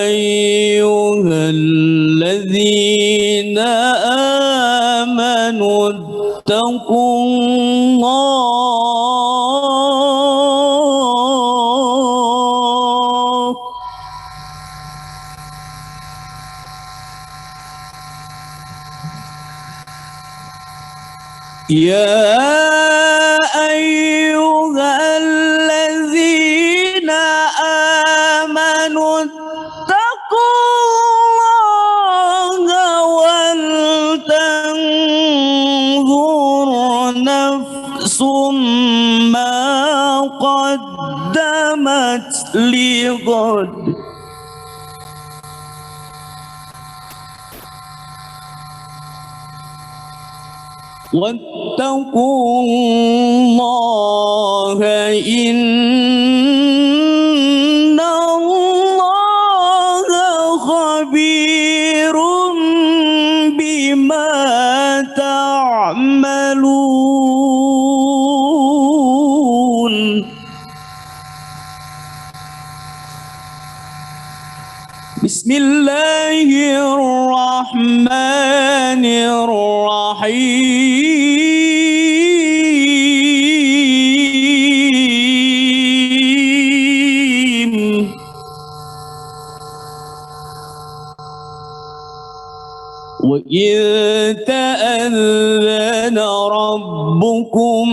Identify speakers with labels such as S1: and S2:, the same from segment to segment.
S1: أيها الذين آمنوا اتقوا الله يا أيها الذين آمنوا اتقوا الله ولتنظر نفس ما قدمت لغد واتقوا الله إن الله خبير بما تعملون بسم الله الرحمن الرحيم وإذ تأذن ربكم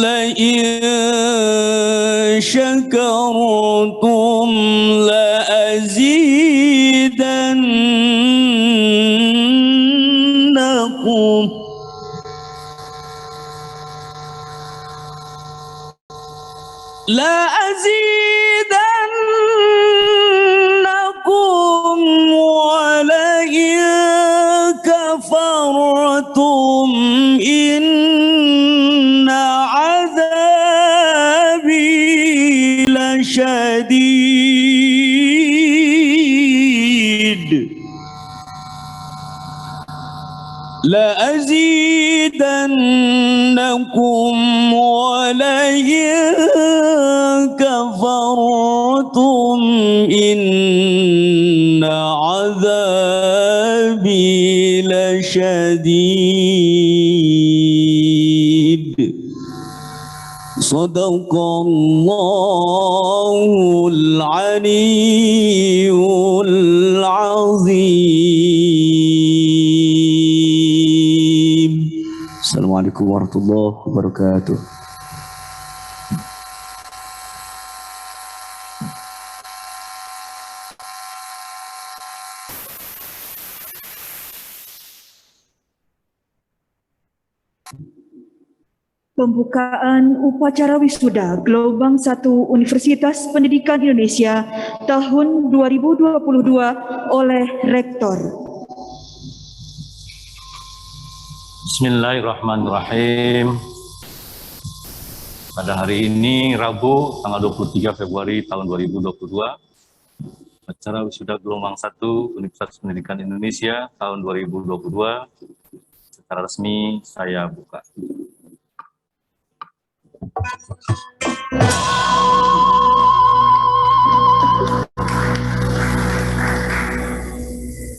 S1: لئن شكرتم لأزيدنكم ولئن كفرتم إن عذابي لشديد لأزيدنكم ولئن كفرتم إن عذابي لشديد صدق الله العلي العظيم. Assalamualaikum warahmatullahi wabarakatuh.
S2: Pembukaan upacara wisuda Gelombang 1 Universitas Pendidikan Indonesia tahun 2022 oleh Rektor.
S3: Bismillahirrahmanirrahim. Pada hari ini Rabu tanggal 23 Februari tahun 2022, acara wisuda Gelombang 1 Universitas Pendidikan Indonesia tahun 2022 secara resmi saya buka.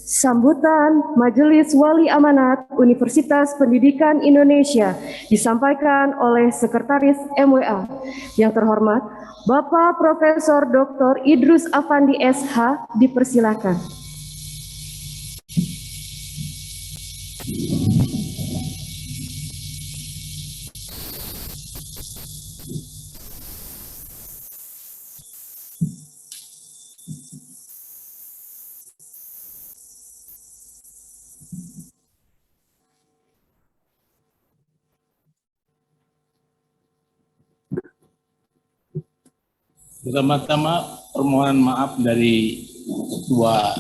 S2: Sambutan Majelis Wali Amanat Universitas Pendidikan Indonesia disampaikan oleh Sekretaris MWA. Yang terhormat, Bapak Profesor Dr. Idrus Afandi SH, dipersilakan.
S4: Pertama-tama permohonan maaf dari Ketua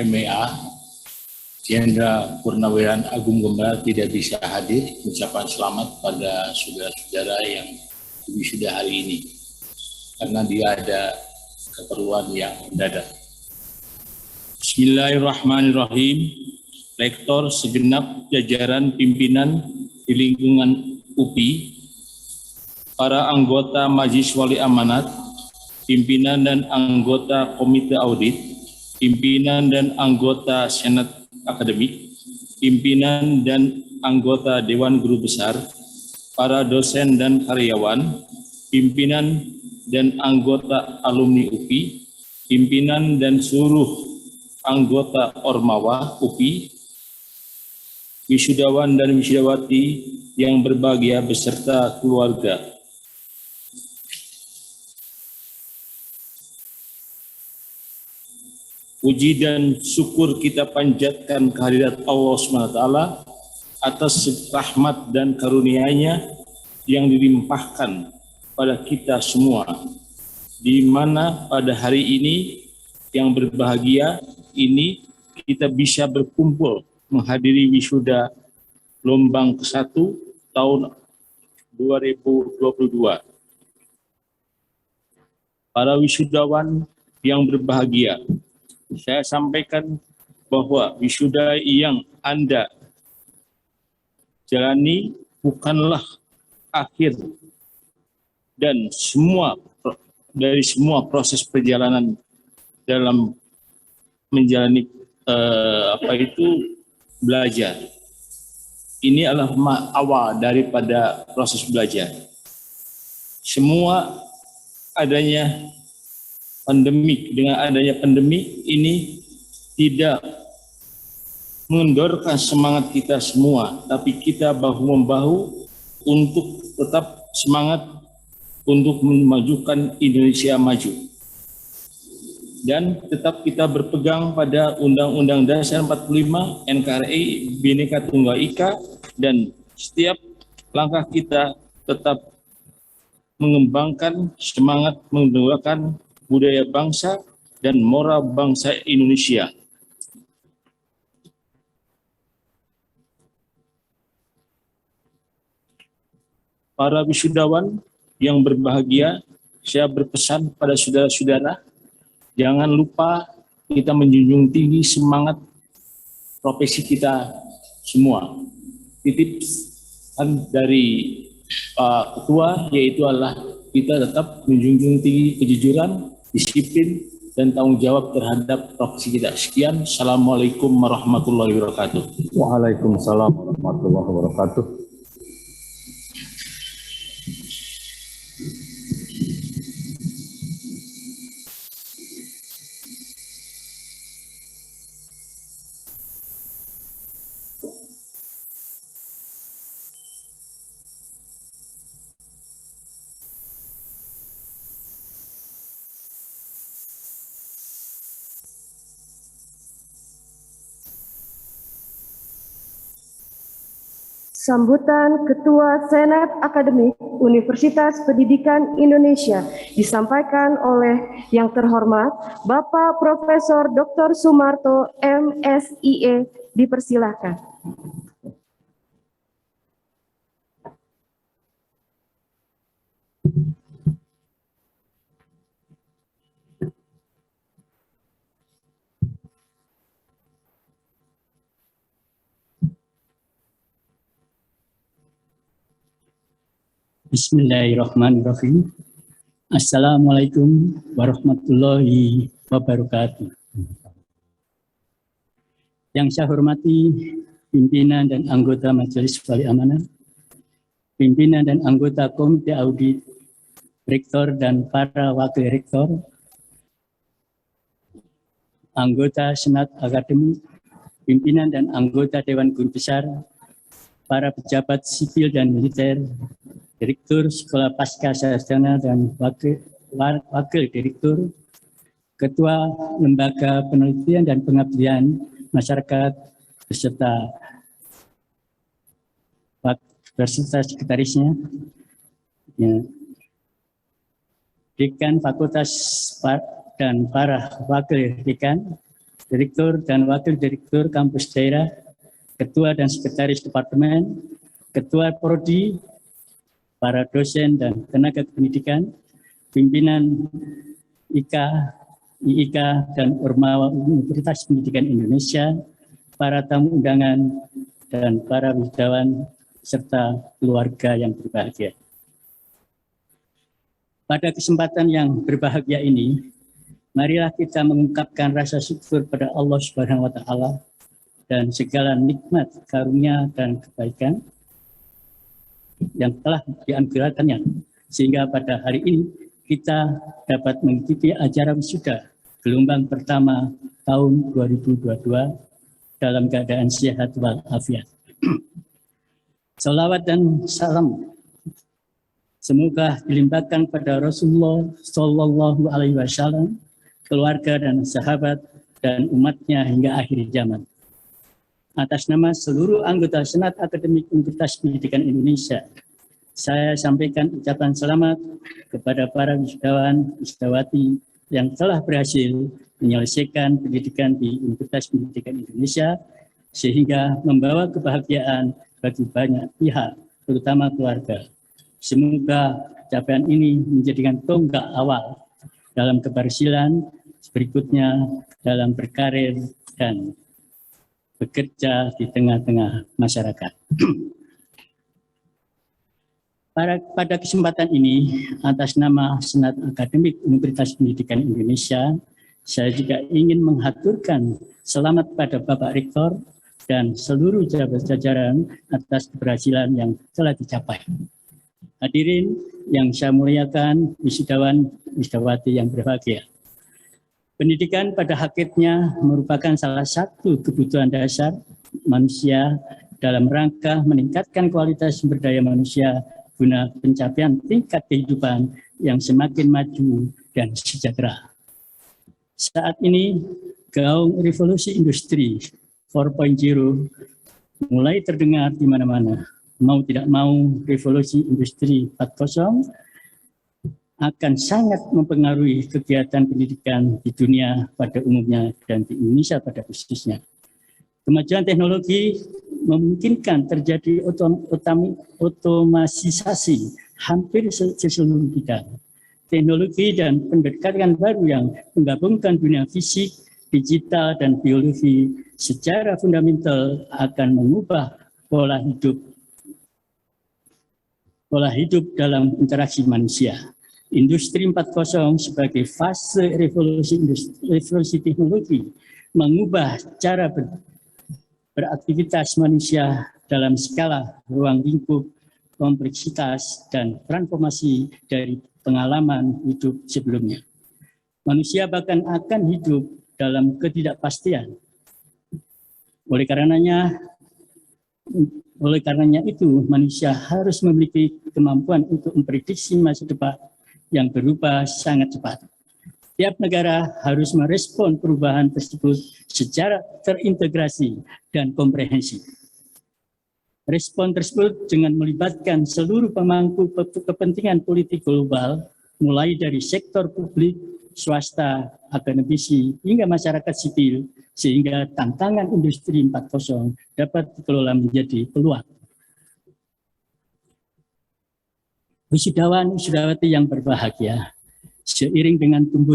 S4: MEA Jenderal Purnawirawan Agung Gembala tidak bisa hadir. Ucapan selamat pada saudara-saudara yang wisuda hari ini karena dia ada keperluan yang mendadak. Bismillahirrahmanirrahim. Rektor, segenap jajaran pimpinan di lingkungan UPI, para anggota Majelis Wali Amanat, pimpinan dan anggota Komite Audit, pimpinan dan anggota Senat Akademik, pimpinan dan anggota Dewan Guru Besar, para dosen dan karyawan, pimpinan dan anggota alumni UPI, pimpinan dan seluruh anggota Ormawa UPI, wisudawan dan wisudawati yang berbahagia beserta keluarga. Puji dan syukur kita panjatkan kehadirat Allah SWT atas rahmat dan karunia-Nya yang dilimpahkan pada kita semua, di mana pada hari ini yang berbahagia ini kita bisa berkumpul menghadiri wisuda gelombang ke-1 tahun 2022. Para wisudawan yang berbahagia, saya sampaikan bahwa wisuda yang Anda jalani bukanlah akhir dan dari semua proses perjalanan dalam menjalani belajar. Ini adalah awal daripada proses belajar. Semua adanya pandemik, dengan adanya pandemik ini tidak mengendorkan semangat kita semua, tapi kita bahu-membahu untuk tetap semangat untuk memajukan Indonesia maju. Dan tetap kita berpegang pada Undang-Undang Dasar 45, NKRI, Bhinneka Tunggal Ika, dan setiap langkah kita tetap mengembangkan semangat mengembangkan budaya bangsa dan moral bangsa Indonesia. Para wisudawan yang berbahagia, saya berpesan pada saudara-saudara, jangan lupa kita menjunjung tinggi semangat profesi kita semua. Titip dari Pak Ketua yaitu adalah kita tetap menjunjung tinggi kejujuran, disiplin, dan tanggung jawab terhadap profesi kita. Sekian, Assalamualaikum warahmatullahi wabarakatuh.
S3: Waalaikumsalam warahmatullahi wabarakatuh.
S2: Sambutan Ketua Senat Akademik Universitas Pendidikan Indonesia disampaikan oleh yang terhormat Bapak Profesor Dr. Sumarto, MSIE, dipersilakan.
S5: Bismillahirrahmanirrahim. Assalamualaikum warahmatullahi wabarakatuh. Yang saya hormati pimpinan dan anggota Majelis Wali Amanat, pimpinan dan anggota Komite Audit, Rektor dan para Wakil Rektor, anggota Senat Akademik, pimpinan dan anggota Dewan Guru Besar, para pejabat sipil dan militer, Direktur Sekolah Pasca Sarjana dan Wakil Direktur, Ketua Lembaga Penelitian dan Pengabdian Masyarakat, beserta sekretarisnya, ya, Dekan Fakultas dan para Wakil Dekan, Direktur dan Wakil Direktur Kampus Daerah, Ketua dan Sekretaris Departemen, Ketua Prodi, para dosen dan tenaga pendidikan, pimpinan IKA, IIK, dan Ormawa Universitas Pendidikan Indonesia, para tamu undangan, dan para wisudawan, serta keluarga yang berbahagia. Pada kesempatan yang berbahagia ini, marilah kita mengungkapkan rasa syukur pada Allah Subhanahu wa taala dan segala nikmat, karunia dan kebaikan yang telah dianugerahkannya, sehingga pada hari ini kita dapat mengikuti acara wisuda gelombang pertama tahun 2022 dalam keadaan sehat walafiat. Salawat dan salam semoga dilimpahkan pada Rasulullah Shallallahu Alaihi Wasallam, keluarga dan sahabat dan umatnya hingga akhir zaman. Atas nama seluruh anggota Senat Akademik Universitas Pendidikan Indonesia, saya sampaikan ucapan selamat kepada para wisudawan, wisudawati yang telah berhasil menyelesaikan pendidikan di Universitas Pendidikan Indonesia, sehingga membawa kebahagiaan bagi banyak pihak, terutama keluarga. Semoga capaian ini menjadikan tonggak awal dalam keberhasilan berikutnya dalam berkarir dan bekerja di tengah-tengah masyarakat. Pada kesempatan ini, atas nama Senat Akademik Universitas Pendidikan Indonesia, saya juga ingin menghaturkan selamat pada Bapak Rektor dan seluruh jajaran atas keberhasilan yang telah dicapai. Hadirin yang saya muliakan, wisudawan, wisudawati yang berbahagia. Pendidikan pada hakikatnya merupakan salah satu kebutuhan dasar manusia dalam rangka meningkatkan kualitas sumber daya manusia guna pencapaian tingkat kehidupan yang semakin maju dan sejahtera. Saat ini, gaung revolusi industri 4.0 mulai terdengar di mana-mana. Mau tidak mau, revolusi industri 4.0 akan sangat mempengaruhi kegiatan pendidikan di dunia pada umumnya dan di Indonesia pada khususnya. Kemajuan teknologi memungkinkan terjadi otomatisasi hampir seluruh bidang. Teknologi dan pendekatan baru yang menggabungkan dunia fisik, digital, dan biologi secara fundamental akan mengubah pola hidup dalam interaksi manusia. Industri 4.0 sebagai fase revolusi teknologi mengubah cara beraktivitas manusia dalam skala ruang lingkup, kompleksitas, dan transformasi dari pengalaman hidup sebelumnya. Manusia bahkan akan hidup dalam ketidakpastian. Oleh karenanya itu, manusia harus memiliki kemampuan untuk memprediksi masa depan yang berubah sangat cepat. Tiap negara harus merespon perubahan tersebut secara terintegrasi dan komprehensif. Respon tersebut dengan melibatkan seluruh pemangku kepentingan politik global, mulai dari sektor publik, swasta, akademisi, hingga masyarakat sipil, sehingga tantangan industri 4.0 dapat dikelola menjadi peluang. Wisudawan, wisudawati yang berbahagia, seiring dengan tumbuh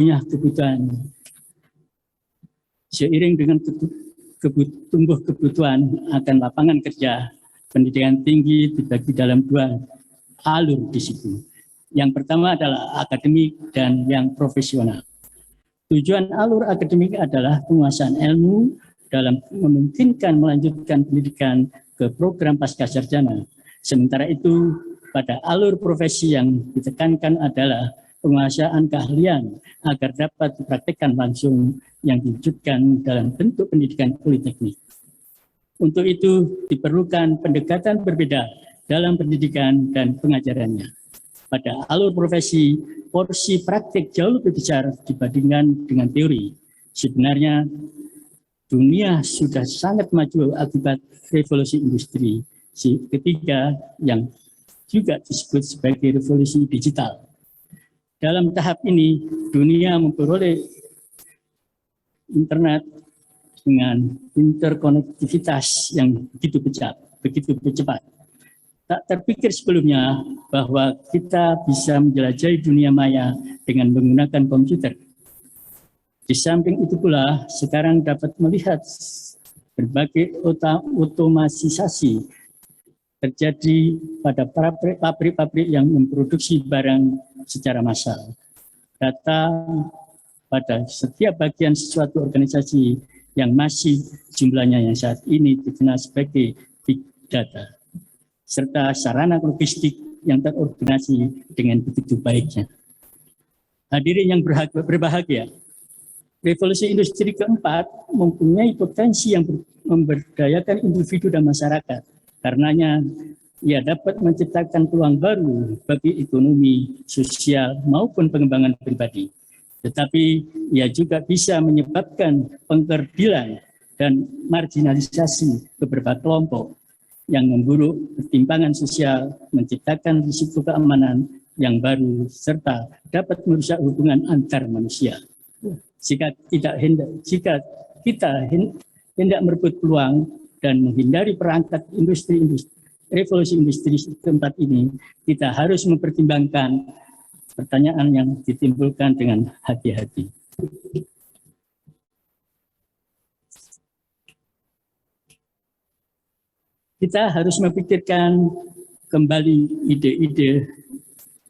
S5: kebutuhan akan lapangan kerja, pendidikan tinggi dibagi dalam dua alur di situ. Yang pertama adalah akademik dan yang profesional. Tujuan alur akademik adalah penguasaan ilmu dalam memungkinkan melanjutkan pendidikan ke program pascasarjana. Sementara itu, pada alur profesi yang ditekankan adalah penguasaan keahlian agar dapat dipraktikkan langsung yang diwujudkan dalam bentuk pendidikan politeknik. Untuk itu diperlukan pendekatan berbeda dalam pendidikan dan pengajarannya. Pada alur profesi, porsi praktik jauh lebih besar dibandingkan dengan teori. Sebenarnya dunia sudah sangat maju akibat revolusi industri ketiga yang juga disebut sebagai revolusi digital. Dalam tahap ini, dunia memperoleh internet dengan interkonektivitas yang begitu cepat. Tak terpikir sebelumnya bahwa kita bisa menjelajahi dunia maya dengan menggunakan komputer. Di samping itu pula, sekarang dapat melihat berbagai otomatisasi terjadi pada pabrik-pabrik yang memproduksi barang secara massal. Data pada setiap bagian suatu organisasi yang masih jumlahnya yang saat ini dikenal sebagai big data, serta sarana logistik yang terorganisasi dengan begitu baiknya. Hadirin yang berbahagia, revolusi industri keempat mempunyai potensi yang memberdayakan individu dan masyarakat. Karenanya, ia dapat menciptakan peluang baru bagi ekonomi, sosial, maupun pengembangan pribadi. Tetapi ia juga bisa menyebabkan pengkerdilan dan marginalisasi beberapa kelompok yang memburuk ketimpangan sosial, menciptakan risiko keamanan yang baru, serta dapat merusak hubungan antar manusia. Jika kita hendak merebut peluang dan menghindari perangkat revolusi industri keempat ini, kita harus mempertimbangkan pertanyaan yang ditimbulkan dengan hati-hati. Kita harus memikirkan kembali ide-ide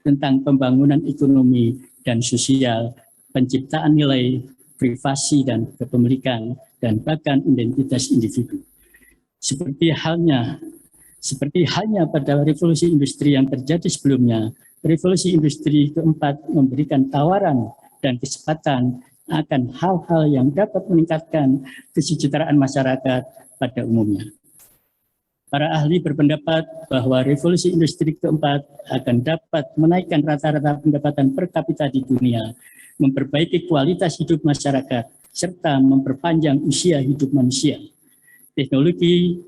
S5: tentang pembangunan ekonomi dan sosial, penciptaan nilai privasi dan kepemilikan, dan bahkan identitas individu. Seperti halnya pada revolusi industri yang terjadi sebelumnya, revolusi industri keempat memberikan tawaran dan kesempatan akan hal-hal yang dapat meningkatkan kesejahteraan masyarakat pada umumnya. Para ahli berpendapat bahwa revolusi industri keempat akan dapat menaikkan rata-rata pendapatan per kapita di dunia, memperbaiki kualitas hidup masyarakat, serta memperpanjang usia hidup manusia. Teknologi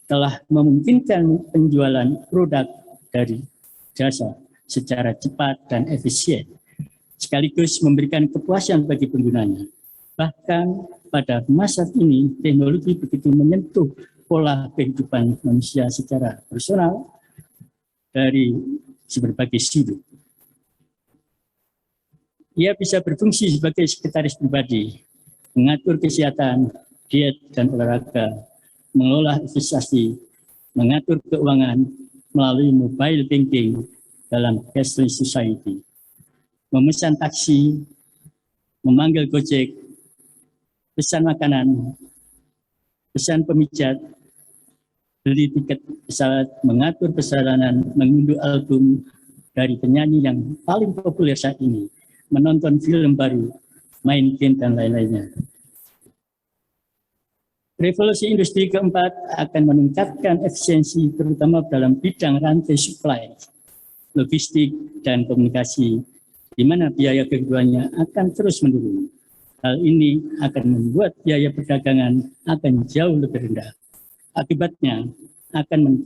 S5: telah memungkinkan penjualan produk dari jasa secara cepat dan efisien, sekaligus memberikan kepuasan bagi penggunanya. Bahkan pada masa ini, teknologi begitu menyentuh pola kehidupan manusia secara personal dari berbagai sudut. Ia bisa berfungsi sebagai sekretaris pribadi, mengatur kesehatan, diet, dan olahraga, mengelola investasi, mengatur keuangan melalui mobile banking dalam cashless society, memesan taksi, memanggil Gojek, pesan makanan, pesan pemijat, beli tiket pesawat, mengatur perjalanan, mengunduh album dari penyanyi yang paling populer saat ini, menonton film baru, main game, dan lain-lainnya. Revolusi industri keempat akan meningkatkan efisiensi terutama dalam bidang rantai supply, logistik, dan komunikasi, di mana biaya keduanya akan terus menurun. Hal ini akan membuat biaya perdagangan akan jauh lebih rendah. Akibatnya akan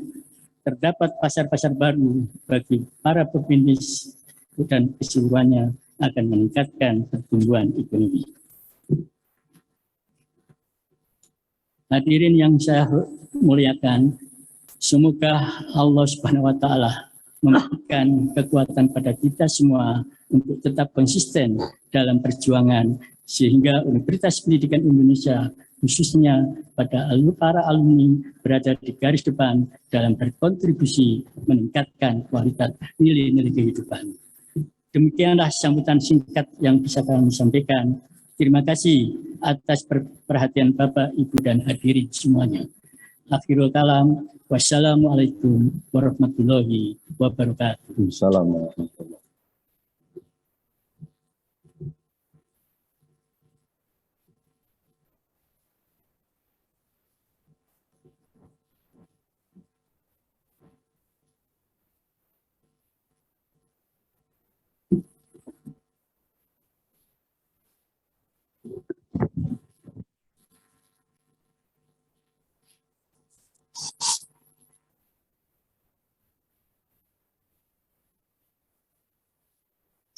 S5: terdapat pasar-pasar baru bagi para pebisnis dan keseluruhannya akan meningkatkan pertumbuhan ekonomi. Hadirin yang saya muliakan, semoga Allah Subhanahu wa taala memberikan kekuatan pada kita semua untuk tetap konsisten dalam perjuangan sehingga Universitas Pendidikan Indonesia khususnya pada para alumni berada di garis depan dalam berkontribusi meningkatkan kualitas nilai-nilai kehidupan. Demikianlah sambutan singkat yang bisa kami sampaikan. Terima kasih atas perhatian Bapak, Ibu, dan hadirin semuanya. Akhirul kalam, wassalamualaikum warahmatullahi wabarakatuh.
S6: Assalamualaikum.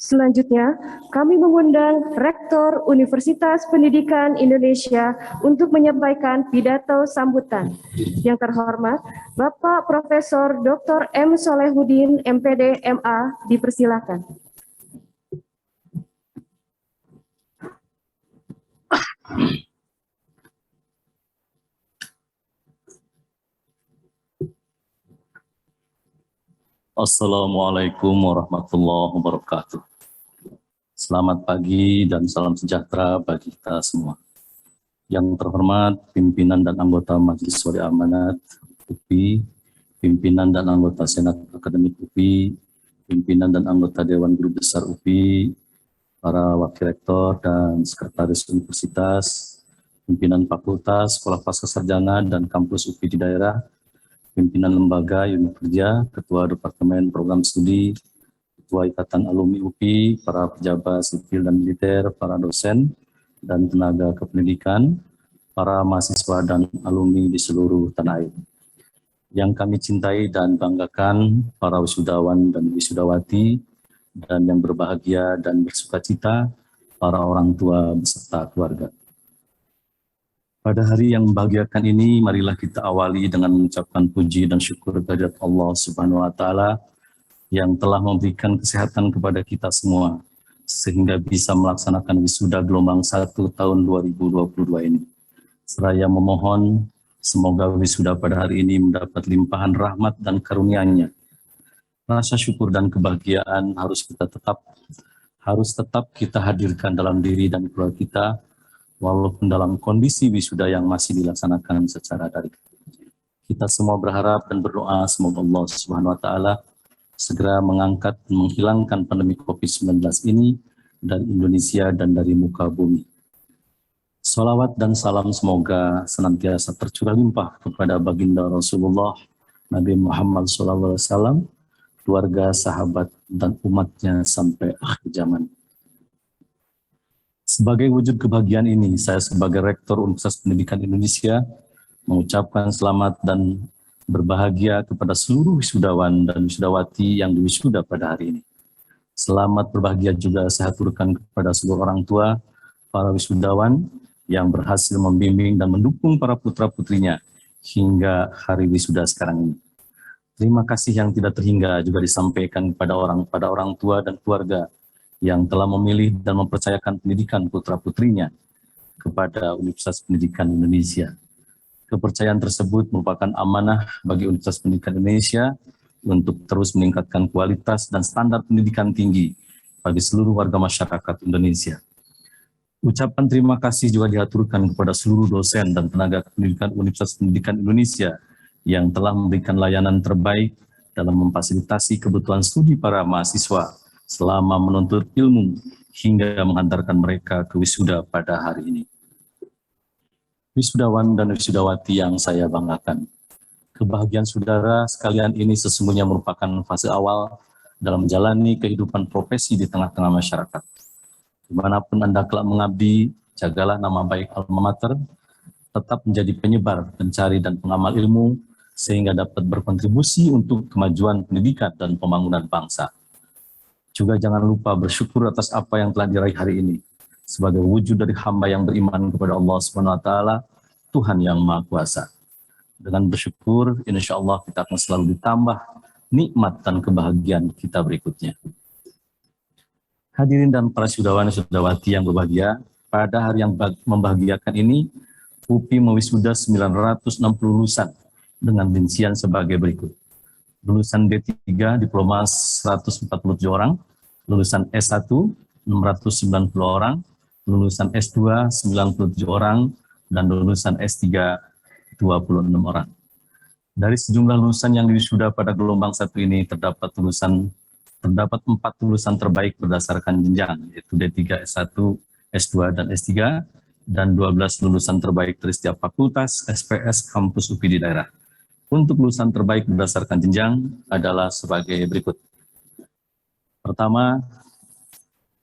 S2: Selanjutnya, kami mengundang Rektor Universitas Pendidikan Indonesia untuk menyampaikan pidato sambutan. Yang terhormat, Bapak Profesor Dr. M. Solehuddin, MPD, MA, dipersilakan.
S3: Assalamualaikum warahmatullahi wabarakatuh. Selamat pagi dan salam sejahtera bagi kita semua. Yang terhormat pimpinan dan anggota Majelis Wali Amanat UPI, pimpinan dan anggota Senat Akademik UPI, pimpinan dan anggota Dewan Guru Besar UPI, para wakil rektor dan sekretaris universitas, pimpinan fakultas, sekolah pascasarjana dan kampus UPI di daerah, pimpinan lembaga unit kerja, ketua departemen program studi, ketua ikatan alumni UPI, para pejabat sipil dan militer, para dosen dan tenaga kependidikan, para mahasiswa dan alumni di seluruh tanah air. Yang kami cintai dan banggakan, para wisudawan dan wisudawati, dan yang berbahagia dan bersukacita, para orang tua beserta keluarga. Pada hari yang membahagiakan ini, marilah kita awali dengan mengucapkan puji dan syukur kehadirat Allah Subhanahu wa Ta'ala yang telah memberikan kesehatan kepada kita semua, sehingga bisa melaksanakan wisuda gelombang 1 tahun 2022 ini. Seraya memohon semoga wisuda pada hari ini mendapat limpahan rahmat dan karunia-Nya. Rasa syukur dan kebahagiaan harus tetap kita hadirkan dalam diri dan keluarga kita, walaupun dalam kondisi wisuda yang masih dilaksanakan secara daring. Kita semua berharap dan berdoa semoga Allah Subhanahu wa Ta'ala segera mengangkat dan menghilangkan pandemi COVID-19 ini dari Indonesia dan dari muka bumi. Salawat dan salam semoga senantiasa tercurah limpah kepada baginda Rasulullah Nabi Muhammad SAW, keluarga, sahabat, dan umatnya sampai akhir zaman. Sebagai wujud kebahagiaan ini, saya sebagai Rektor Universitas Pendidikan Indonesia mengucapkan selamat dan berbahagia kepada seluruh wisudawan dan wisudawati yang diwisuda pada hari ini. Selamat berbahagia juga saya aturkan kepada seluruh orang tua, para wisudawan yang berhasil membimbing dan mendukung para putra-putrinya hingga hari wisuda sekarang ini. Terima kasih yang tidak terhingga juga disampaikan kepada orang tua dan keluarga yang telah memilih dan mempercayakan pendidikan putra-putrinya kepada Universitas Pendidikan Indonesia. Kepercayaan tersebut merupakan amanah bagi Universitas Pendidikan Indonesia untuk terus meningkatkan kualitas dan standar pendidikan tinggi bagi seluruh warga masyarakat Indonesia. Ucapan terima kasih juga diaturkan kepada seluruh dosen dan tenaga pendidikan Universitas Pendidikan Indonesia yang telah memberikan layanan terbaik dalam memfasilitasi kebutuhan studi para mahasiswa selama menuntut ilmu hingga mengantarkan mereka ke wisuda pada hari ini. Wisudawan dan wisudawati yang saya banggakan, kebahagiaan saudara sekalian ini sesungguhnya merupakan fase awal dalam menjalani kehidupan profesi di tengah-tengah masyarakat. Dimanapun Anda kelak mengabdi, jagalah nama baik alma mater, tetap menjadi penyebar, pencari, dan pengamal ilmu, sehingga dapat berkontribusi untuk kemajuan pendidikan dan pembangunan bangsa. Juga jangan lupa bersyukur atas apa yang telah diraih hari ini, sebagai wujud dari hamba yang beriman kepada Allah Subhanahu wa Ta'ala, Tuhan yang Maha Kuasa. Dengan bersyukur, insya Allah kita akan selalu ditambah nikmat dan kebahagiaan kita berikutnya. Hadirin dan para wisudawan dan wisudawati yang berbahagia, pada hari yang membahagiakan ini, UPI mewisuda 960 lulusan dengan rincian sebagai berikut. Lulusan D3 diploma 147 orang, lulusan S1 690 orang, lulusan S2 97 orang, dan lulusan S3 26 orang. Dari sejumlah lulusan yang diwisuda pada gelombang 1 ini terdapat 4 lulusan terbaik berdasarkan jenjang, yaitu D3, S1, S2, dan S3, dan 12 lulusan terbaik dari setiap fakultas, SPS, kampus UPI di daerah. Untuk lulusan terbaik berdasarkan jenjang adalah sebagai berikut. Pertama,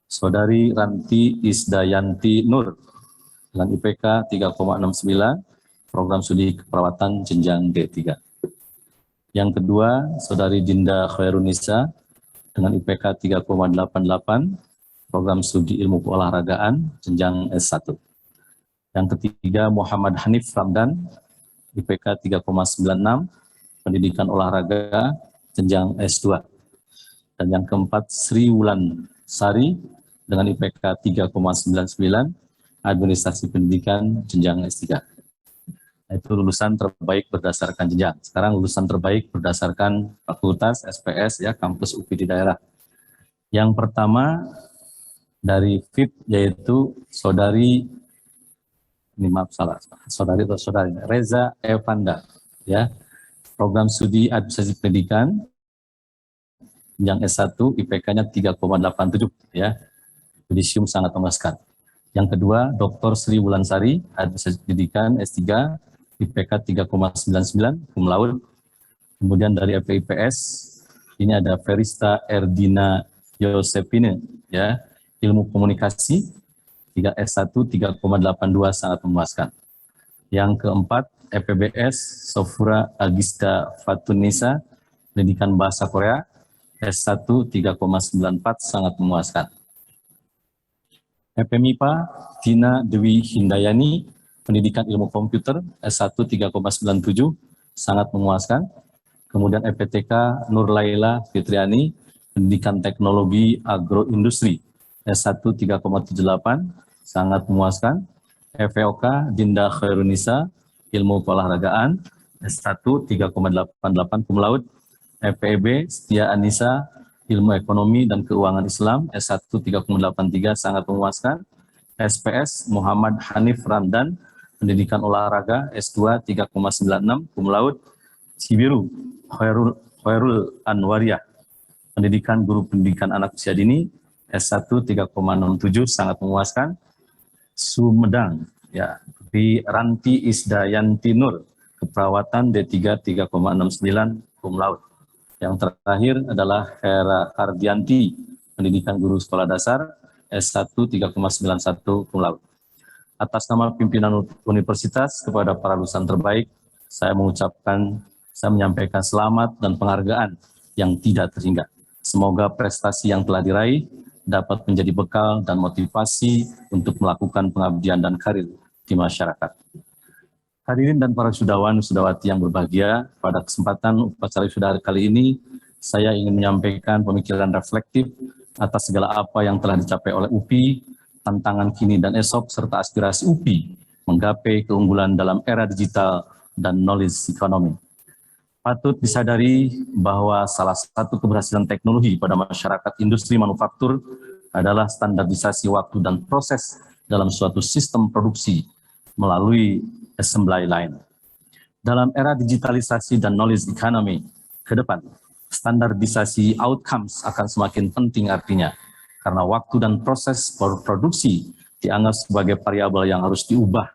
S3: Saudari Ranti Isdayanti Nur dengan IPK 3,69, program studi keperawatan jenjang D3. Yang kedua, Saudari Dinda Khairunisa dengan IPK 3,88, program studi ilmu keolahragaan jenjang S1. Yang ketiga, Muhammad Hanif Ramdan, IPK 3,96, pendidikan olahraga jenjang S2. Dan yang keempat, Sri Wulan Sari dengan IPK 3,99, administrasi pendidikan jenjang S3. Itu lulusan terbaik berdasarkan jenjang. Sekarang lulusan terbaik berdasarkan fakultas, SPS, ya, kampus UPI di daerah. Yang pertama dari FIP yaitu saudari, ini maaf salah, saudari atau saudari, Reza Evanda, ya, program studi administrasi pendidikan, yang S1 IPK-nya 3,87, ya, yudisium sangat memuaskan. Yang kedua, Dr. Sri Wulansari, administrasi pendidikan S3, IPK 3,99, cum laude. Kemudian dari FIPS, ini ada Ferista Erdina Yosepine, ya, ilmu komunikasi, 3 S1 3,82, sangat memuaskan. Yang keempat, FPBS Sofura Agista Fatunisa, pendidikan bahasa Korea, S1 3,94, sangat memuaskan. FMIPA Tina Dewi Hindayani, pendidikan ilmu komputer, S1 3,97, sangat memuaskan. Kemudian FPTK Nur Laila Fitriani, pendidikan teknologi agroindustri, S1 3,78, sangat memuaskan. FVOK Dinda Khairunisa, ilmu keolahragaan, S1 3,88, cum laude. FPEB Setia Anissa, ilmu ekonomi dan keuangan Islam, S1 3,83, sangat memuaskan. SPS Muhammad Hanif Ramdan, pendidikan olahraga, S2 3,96, cum laude. Cibiru Khairul Anwariah, pendidikan guru pendidikan anak usia dini, S1 3,67, sangat memuaskan. Sumedang, ya, di Ranti Isdayanti Nur, keperawatan D3 3,69, cum laude. Yang terakhir adalah Hera Kardianti, pendidikan guru sekolah dasar, S1 3,91, cum laude. Atas nama pimpinan universitas kepada para lulusan terbaik, saya menyampaikan selamat dan penghargaan yang tidak terhingga. Semoga prestasi yang telah diraih dapat menjadi bekal dan motivasi untuk melakukan pengabdian dan karir di masyarakat. Hadirin dan para wisudawan wisudawati yang berbahagia, pada kesempatan upacara wisuda kali ini, saya ingin menyampaikan pemikiran reflektif atas segala apa yang telah dicapai oleh UPI, tantangan kini dan esok, serta aspirasi UPI menggapai keunggulan dalam era digital dan knowledge economy. Patut disadari bahwa salah satu keberhasilan teknologi pada masyarakat industri manufaktur adalah standarisasi waktu dan proses dalam suatu sistem produksi melalui assembly line. Dalam era digitalisasi dan knowledge economy ke depan, standarisasi outcomes akan semakin penting artinya, karena waktu dan proses produksi dianggap sebagai variabel yang harus diubah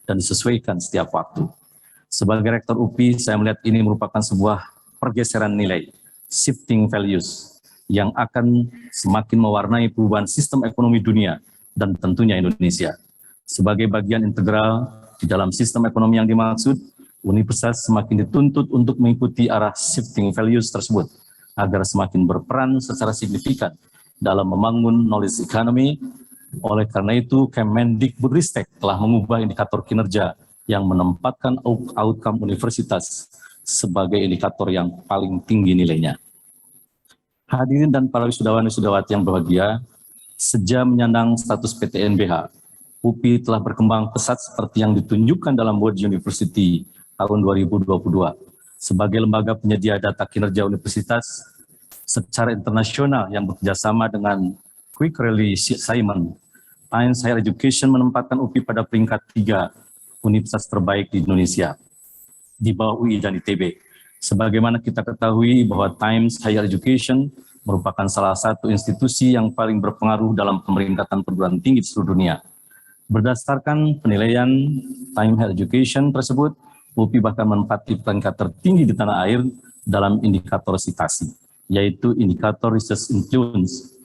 S3: dan disesuaikan setiap waktu. Sebagai Rektor UPI, saya melihat ini merupakan sebuah pergeseran nilai, shifting values, yang akan semakin mewarnai perubahan sistem ekonomi dunia dan tentunya Indonesia. Sebagai bagian integral di dalam sistem ekonomi yang dimaksud, universitas semakin dituntut untuk mengikuti arah shifting values tersebut, agar semakin berperan secara signifikan dalam membangun knowledge economy. Oleh karena itu, Kemendikbudristek telah mengubah indikator kinerja yang menempatkan outcome universitas sebagai indikator yang paling tinggi nilainya. Hadirin dan para wisudawan wisudawati yang berbahagia, sejak menyandang status PTNBH, UPI telah berkembang pesat seperti yang ditunjukkan dalam World University tahun 2022. Sebagai lembaga penyedia data kinerja universitas secara internasional yang bekerjasama dengan Quick Rally Simon, Times Higher Education menempatkan UPI pada peringkat 3 universitas terbaik di Indonesia, di bawah UI dan ITB. Sebagaimana kita ketahui bahwa Times Higher Education merupakan salah satu institusi yang paling berpengaruh dalam pemeringkatan perguruan tinggi di seluruh dunia. Berdasarkan penilaian Times Higher Education tersebut, UPI bahkan menempati peringkat tertinggi di tanah air dalam indikator citasi, yaitu indikator research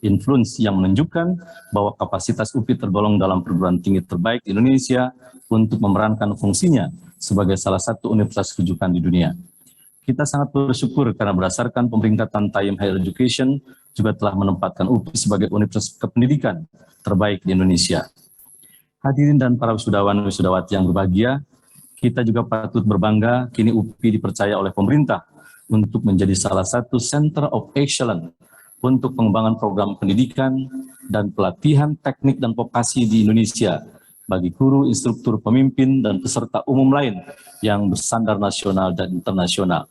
S3: influence yang menunjukkan bahwa kapasitas UPI tergolong dalam perguruan tinggi terbaik di Indonesia untuk memerankan fungsinya sebagai salah satu universitas rujukan di dunia. Kita sangat bersyukur karena berdasarkan pemeringkatan Times Higher Education juga telah menempatkan UPI sebagai universitas kependidikan terbaik di Indonesia. Hadirin dan para wisudawan wisudawati yang berbahagia, kita juga patut berbangga kini UPI dipercaya oleh pemerintah untuk menjadi salah satu Center of Excellence untuk pengembangan program pendidikan dan pelatihan teknik dan vokasi di Indonesia bagi guru, instruktur, pemimpin, dan peserta umum lain yang bersandar nasional dan internasional.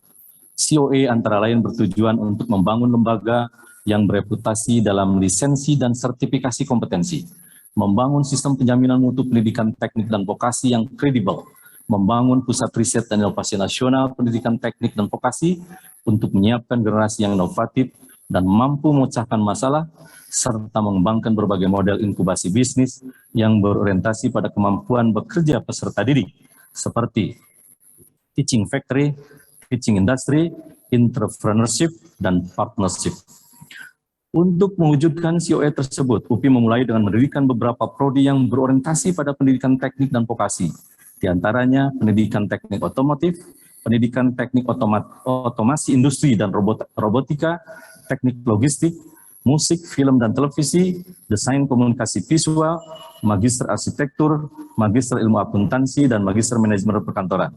S3: COE antara lain bertujuan untuk membangun lembaga yang bereputasi dalam lisensi dan sertifikasi kompetensi, membangun sistem penjaminan mutu pendidikan teknik dan vokasi yang kredibel, membangun pusat riset dan inovasi nasional pendidikan teknik dan vokasi untuk menyiapkan generasi yang inovatif dan mampu memecahkan masalah, serta mengembangkan berbagai model inkubasi bisnis yang berorientasi pada kemampuan bekerja peserta didik, seperti teaching factory, teaching industry, entrepreneurship, dan partnership. Untuk mewujudkan COE tersebut, UPI memulai dengan mendirikan beberapa prodi yang berorientasi pada pendidikan teknik dan vokasi, di antaranya pendidikan teknik otomotif, pendidikan teknik otomasi industri dan robotika, teknik logistik, musik, film dan televisi, desain komunikasi visual, magister arsitektur, magister ilmu akuntansi, dan magister manajemen perkantoran.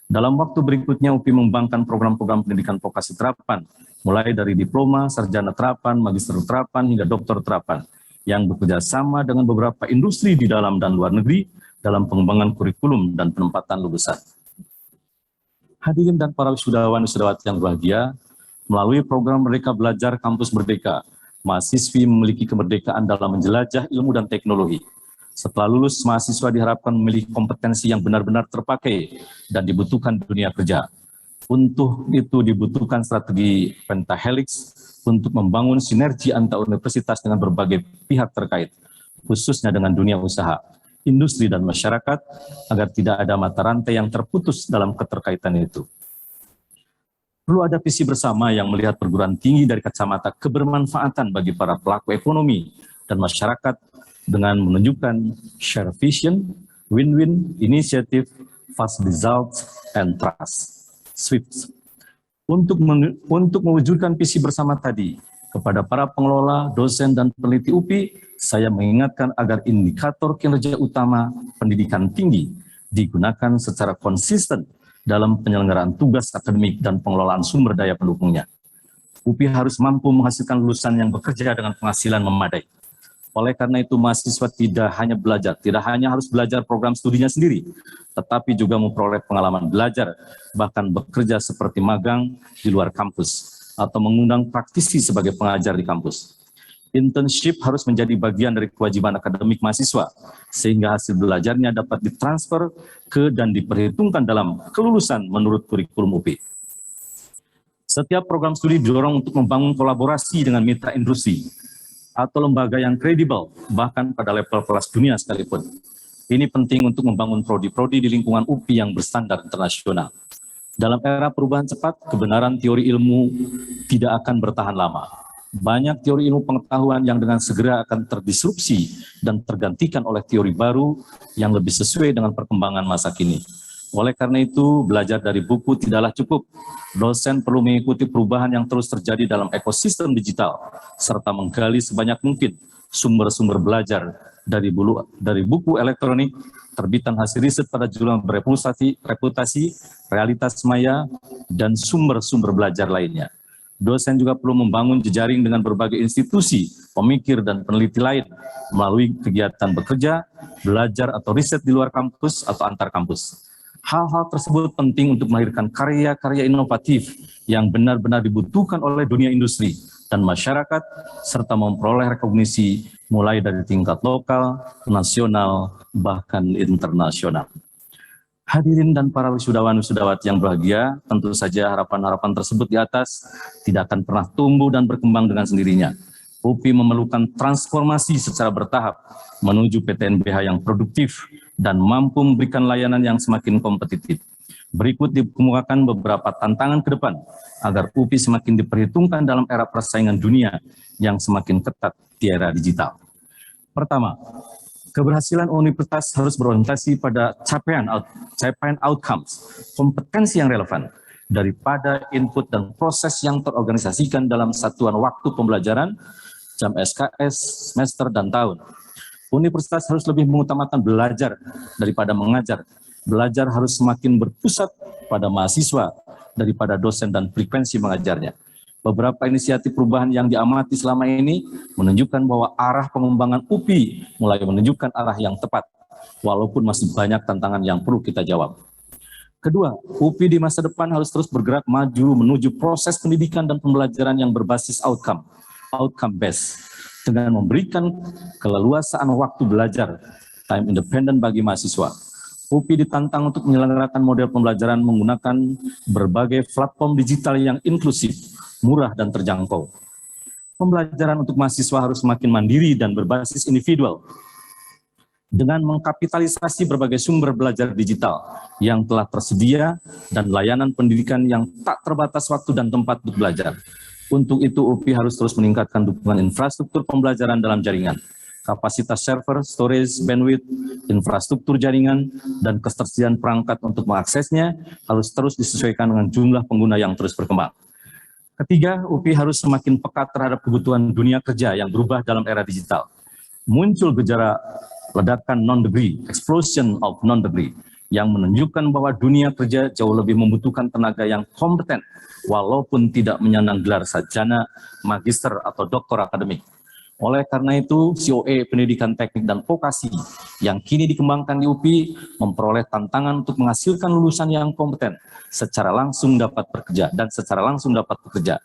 S3: Dalam waktu berikutnya, UPI mengembangkan program-program pendidikan vokasi terapan, mulai dari diploma, sarjana terapan, magister terapan, hingga doktor terapan, yang bekerja sama dengan beberapa industri di dalam dan luar negeri dalam pengembangan kurikulum dan penempatan lulusan. Hadirin dan para wisudawan-wisudawati yang berbahagia, melalui program Merdeka Belajar Kampus Merdeka, mahasiswi memiliki kemerdekaan dalam menjelajah ilmu dan teknologi. Setelah lulus, mahasiswa diharapkan memiliki kompetensi yang benar-benar terpakai dan dibutuhkan dunia kerja. Untuk itu dibutuhkan strategi pentahelix untuk membangun sinergi antar universitas dengan berbagai pihak terkait, khususnya dengan dunia usaha, industri, dan masyarakat, agar tidak ada mata rantai yang terputus dalam keterkaitan itu. Perlu ada visi bersama yang melihat perguruan tinggi dari kacamata kebermanfaatan bagi para pelaku ekonomi dan masyarakat dengan menunjukkan share vision, win-win, initiative, fast results, and trust. SWIFT. Untuk mewujudkan visi bersama tadi, kepada para pengelola, dosen, dan peneliti UPI, saya mengingatkan agar indikator kinerja utama pendidikan tinggi digunakan secara konsisten dalam penyelenggaraan tugas akademik dan pengelolaan sumber daya pendukungnya. UPI harus mampu menghasilkan lulusan yang bekerja dengan penghasilan memadai. Oleh karena itu, mahasiswa tidak hanya harus belajar program studinya sendiri, tetapi juga memperoleh pengalaman belajar, bahkan bekerja seperti magang di luar kampus, atau mengundang praktisi sebagai pengajar di kampus. Internship harus menjadi bagian dari kewajiban akademik mahasiswa, sehingga hasil belajarnya dapat ditransfer ke dan diperhitungkan dalam kelulusan menurut kurikulum UPI. Setiap program studi didorong untuk membangun kolaborasi dengan mitra industri atau lembaga yang kredibel, bahkan pada level kelas dunia sekalipun. Ini penting untuk membangun prodi-prodi di lingkungan UPI yang berstandar internasional. Dalam era perubahan cepat, kebenaran teori ilmu tidak akan bertahan lama. Banyak teori ilmu pengetahuan yang dengan segera akan terdisrupsi dan tergantikan oleh teori baru yang lebih sesuai dengan perkembangan masa kini. Oleh karena itu, belajar dari buku tidaklah cukup. Dosen perlu mengikuti perubahan yang terus terjadi dalam ekosistem digital, serta menggali sebanyak mungkin sumber-sumber belajar dari buku elektronik, terbitan hasil riset pada jurnal bereputasi, realitas maya, dan sumber-sumber belajar lainnya. Dosen juga perlu membangun jejaring dengan berbagai institusi, pemikir, dan peneliti lain melalui kegiatan bekerja, belajar, atau riset di luar kampus atau antar kampus. Hal-hal tersebut penting untuk melahirkan karya-karya inovatif yang benar-benar dibutuhkan oleh dunia industri dan masyarakat, serta memperoleh rekognisi mulai dari tingkat lokal, nasional, bahkan internasional. Hadirin dan para wisudawan-wisudawati yang berbahagia, tentu saja harapan-harapan tersebut di atas tidak akan pernah tumbuh dan berkembang dengan sendirinya. UPI memerlukan transformasi secara bertahap menuju PTNBH yang produktif dan mampu memberikan layanan yang semakin kompetitif. Berikut dikemukakan beberapa tantangan ke depan agar UPI semakin diperhitungkan dalam era persaingan dunia yang semakin ketat di era digital. Pertama, keberhasilan universitas harus berorientasi pada capaian outcomes, kompetensi yang relevan, daripada input dan proses yang terorganisasikan dalam satuan waktu pembelajaran, jam SKS, semester, dan tahun. Universitas harus lebih mengutamakan belajar daripada mengajar. Belajar harus semakin berpusat pada mahasiswa daripada dosen dan frekuensi mengajarnya. Beberapa inisiatif perubahan yang diamati selama ini menunjukkan bahwa arah pengembangan UPI mulai menunjukkan arah yang tepat. walaupun masih banyak tantangan yang perlu kita jawab. Kedua, UPI di masa depan harus terus bergerak maju menuju proses pendidikan dan pembelajaran yang berbasis outcome based, dengan memberikan keleluasaan waktu belajar, time independent bagi mahasiswa. UPI ditantang untuk menyelenggarakan model pembelajaran menggunakan berbagai platform digital yang inklusif, murah, dan terjangkau. Pembelajaran untuk mahasiswa harus semakin mandiri dan berbasis individual, dengan mengkapitalisasi berbagai sumber belajar digital yang telah tersedia dan layanan pendidikan yang tak terbatas waktu dan tempat untuk belajar. Untuk itu, UPI harus terus meningkatkan dukungan infrastruktur pembelajaran dalam jaringan, kapasitas server, storage, bandwidth, infrastruktur jaringan, dan ketersediaan perangkat untuk mengaksesnya harus terus disesuaikan dengan jumlah pengguna yang terus berkembang. Ketiga, UPI harus semakin peka terhadap kebutuhan dunia kerja yang berubah dalam era digital. Muncul gejala ledakan non-degree, explosion of non-degree, yang menunjukkan bahwa dunia kerja jauh lebih membutuhkan tenaga yang kompeten, walaupun tidak menyandang gelar sarjana, magister, atau doktor akademik. Oleh karena itu, COE Pendidikan Teknik dan Vokasi yang kini dikembangkan di UPI memperoleh tantangan untuk menghasilkan lulusan yang kompeten, secara langsung dapat bekerja.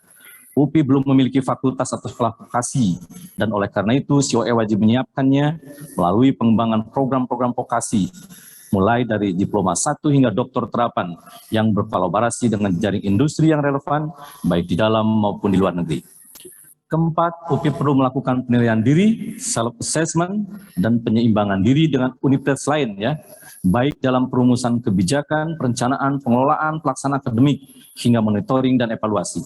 S3: UPI belum memiliki fakultas atau sekolah vokasi, dan oleh karena itu COE wajib menyiapkannya melalui pengembangan program-program vokasi, mulai dari diploma 1 hingga doktor terapan yang berkolaborasi dengan jaring industri yang relevan, baik di dalam maupun di luar negeri. Keempat, UPI perlu melakukan penilaian diri, self-assessment, dan penyeimbangan diri dengan universitas lain, baik dalam perumusan kebijakan, perencanaan, pengelolaan, pelaksanaan akademik, hingga monitoring dan evaluasi.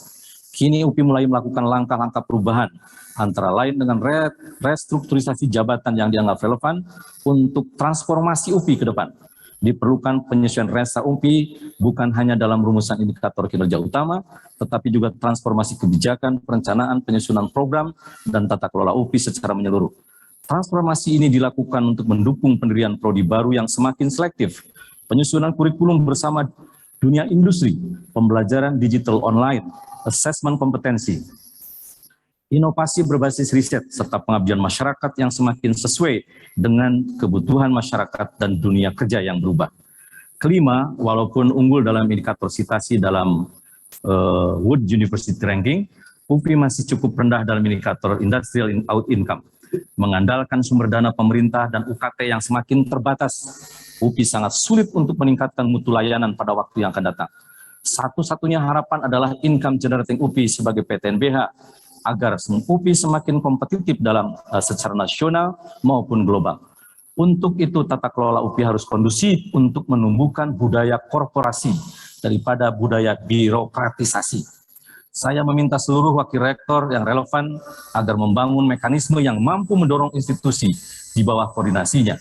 S3: Kini UPI mulai melakukan langkah-langkah perubahan, antara lain dengan restrukturisasi jabatan yang dianggap relevan untuk transformasi UPI ke depan. Diperlukan penyesuaian resa UPI bukan hanya dalam rumusan indikator kinerja utama, tetapi juga transformasi kebijakan, perencanaan, penyusunan program, dan tata kelola UPI secara menyeluruh. Transformasi ini dilakukan untuk mendukung pendirian prodi baru yang semakin selektif, penyusunan kurikulum bersama dunia industri, pembelajaran digital online, asesmen kompetensi, inovasi berbasis riset, serta pengabdian masyarakat yang semakin sesuai dengan kebutuhan masyarakat dan dunia kerja yang berubah. Kelima, walaupun unggul dalam indikator citasi dalam Wood University Ranking, UPI masih cukup rendah dalam indikator Industrial Income. Mengandalkan sumber dana pemerintah dan UKT yang semakin terbatas, UPI sangat sulit untuk meningkatkan mutu layanan pada waktu yang akan datang. Satu-satunya harapan adalah income generating UPI sebagai PTNBH agar UPI semakin kompetitif dalam secara nasional maupun global. Untuk itu tata kelola UPI harus kondusif untuk menumbuhkan budaya korporasi daripada budaya birokratisasi. Saya meminta seluruh wakil rektor yang relevan agar membangun mekanisme yang mampu mendorong institusi di bawah koordinasinya,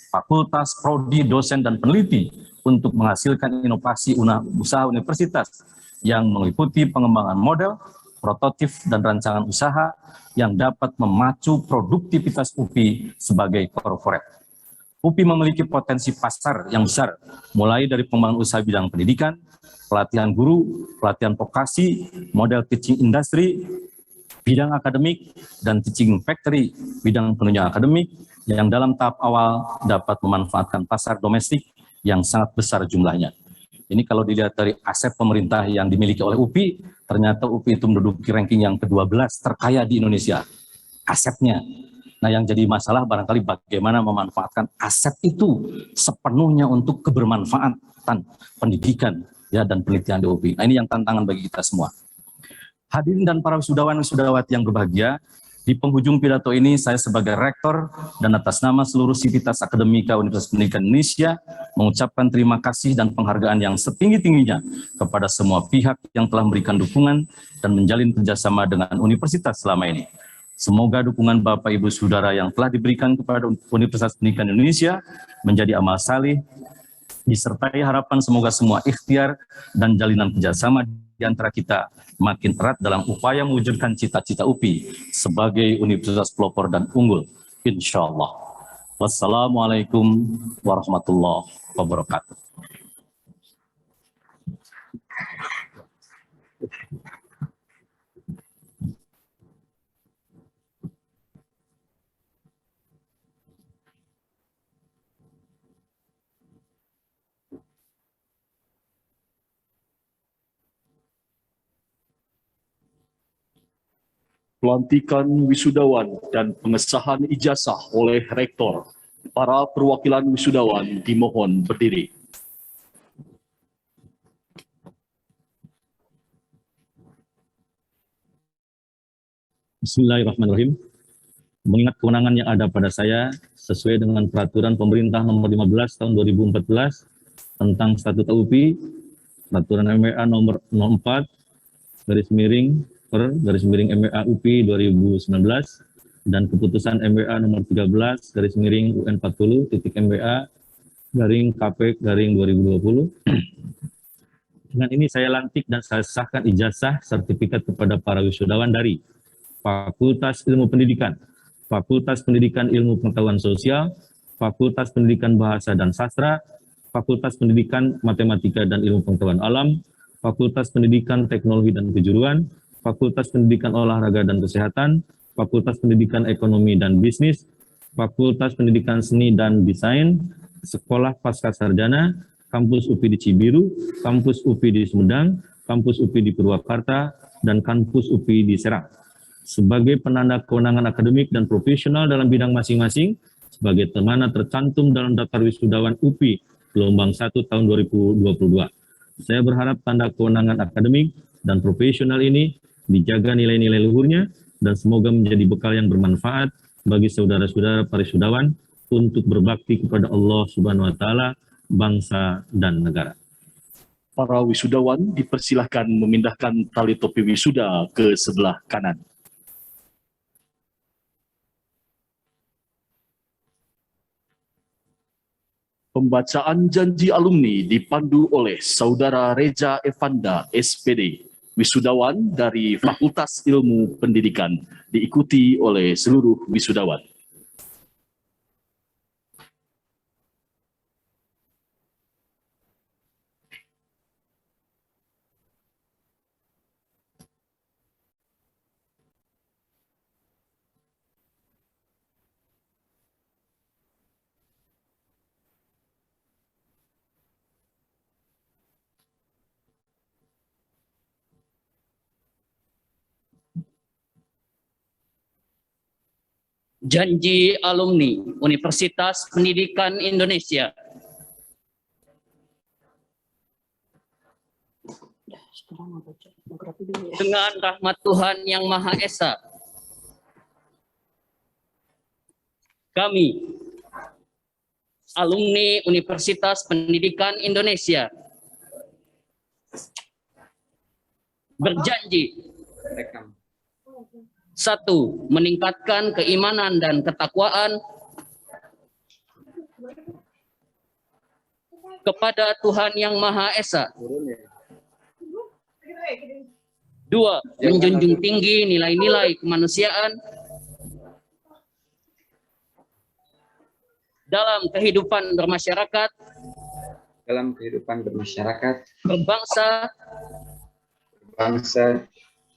S3: fakultas, prodi, dosen, dan peneliti untuk menghasilkan inovasi usaha universitas yang meliputi pengembangan model, prototip, dan rancangan usaha yang dapat memacu produktivitas UPI sebagai korporat. UPI memiliki potensi pasar yang besar, mulai dari pengembangan usaha bidang pendidikan, pelatihan guru, pelatihan vokasi, model teaching industry, bidang akademik, dan teaching factory, bidang penunjang akademik, yang dalam tahap awal dapat memanfaatkan pasar domestik yang sangat besar jumlahnya. Ini kalau dilihat dari aset pemerintah yang dimiliki oleh UPI, ternyata UPI itu menduduki ranking yang ke-12 terkaya di Indonesia, asetnya. Nah, yang jadi masalah barangkali bagaimana memanfaatkan aset itu sepenuhnya untuk kebermanfaatan pendidikan dan penelitian di UPI. Nah, ini yang tantangan bagi kita semua. Hadirin dan para wisudawan wisudawati yang berbahagia, di penghujung pidato ini saya sebagai rektor dan atas nama seluruh sivitas akademika Universitas Pendidikan Indonesia mengucapkan terima kasih dan penghargaan yang setinggi-tingginya kepada semua pihak yang telah memberikan dukungan dan menjalin kerjasama dengan universitas selama ini. Semoga dukungan Bapak Ibu Saudara yang telah diberikan kepada Universitas Pendidikan Indonesia menjadi amal saleh, disertai harapan semoga semua ikhtiar dan jalinan kerjasama di antara kita makin erat dalam upaya mewujudkan cita-cita UPI sebagai universitas pelopor dan unggul, insya Allah. Wassalamualaikum warahmatullahi wabarakatuh.
S6: pelantikan wisudawan dan pengesahan ijazah oleh Rektor. Para perwakilan wisudawan dimohon berdiri.
S3: Bismillahirrahmanirrahim. Mengingat kewenangan yang ada pada saya sesuai dengan Peraturan Pemerintah Nomor 15 Tahun 2014 tentang Statuta UPI, Peraturan MEA Nomor 04 /MEA UPI 2019 dan Keputusan MEA Nomor 13 UN 40 MEA KP 2020. Dengan ini saya lantik dan saya sahkan ijazah sertifikat kepada para wisudawan dari Fakultas Ilmu Pendidikan, Fakultas Pendidikan Ilmu Pengetahuan Sosial, Fakultas Pendidikan Bahasa dan Sastra, Fakultas Pendidikan Matematika dan Ilmu Pengetahuan Alam, Fakultas Pendidikan Teknologi dan Kejuruan, Fakultas Pendidikan Olahraga dan Kesehatan, Fakultas Pendidikan Ekonomi dan Bisnis, Fakultas Pendidikan Seni dan Desain, Sekolah Pascasarjana, Kampus UPI di Cibiru, Kampus UPI di Sumedang, Kampus UPI di Purwakarta, dan Kampus UPI di Serang. Sebagai penanda kewenangan akademik dan profesional dalam bidang masing-masing, sebagai mana tercantum dalam daftar wisudawan UPI gelombang 1 tahun 2022. Saya berharap tanda kewenangan akademik dan profesional ini dijaga nilai-nilai luhurnya dan semoga menjadi bekal yang bermanfaat bagi saudara-saudara para wisudawan untuk berbakti kepada Allah Subhanahu wa Ta'ala, bangsa dan negara.
S6: Para wisudawan dipersilahkan memindahkan tali topi wisuda ke sebelah kanan. Pembacaan janji alumni dipandu oleh Saudara Reja Evanda, SPD, wisudawan dari Fakultas Ilmu Pendidikan, diikuti oleh seluruh wisudawan.
S7: Janji alumni Universitas Pendidikan Indonesia. Dengan rahmat Tuhan Yang Maha Esa, kami, alumni Universitas Pendidikan Indonesia, berjanji: 1. Meningkatkan keimanan dan ketakwaan kepada Tuhan Yang Maha Esa. 2. Menjunjung tinggi nilai-nilai kemanusiaan dalam kehidupan bermasyarakat,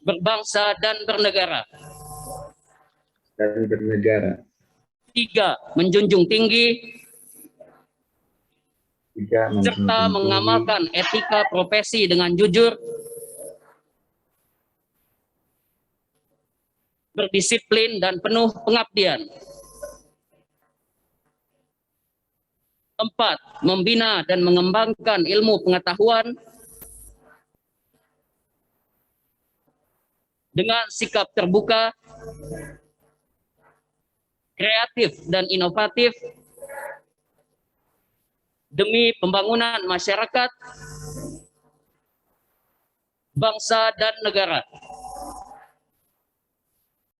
S7: berbangsa dan bernegara. 3. Menjunjung tinggi serta mengamalkan etika profesi dengan jujur, berdisiplin dan penuh pengabdian. 4. Membina dan mengembangkan ilmu pengetahuan dengan sikap terbuka, kreatif dan inovatif demi pembangunan masyarakat, bangsa dan negara.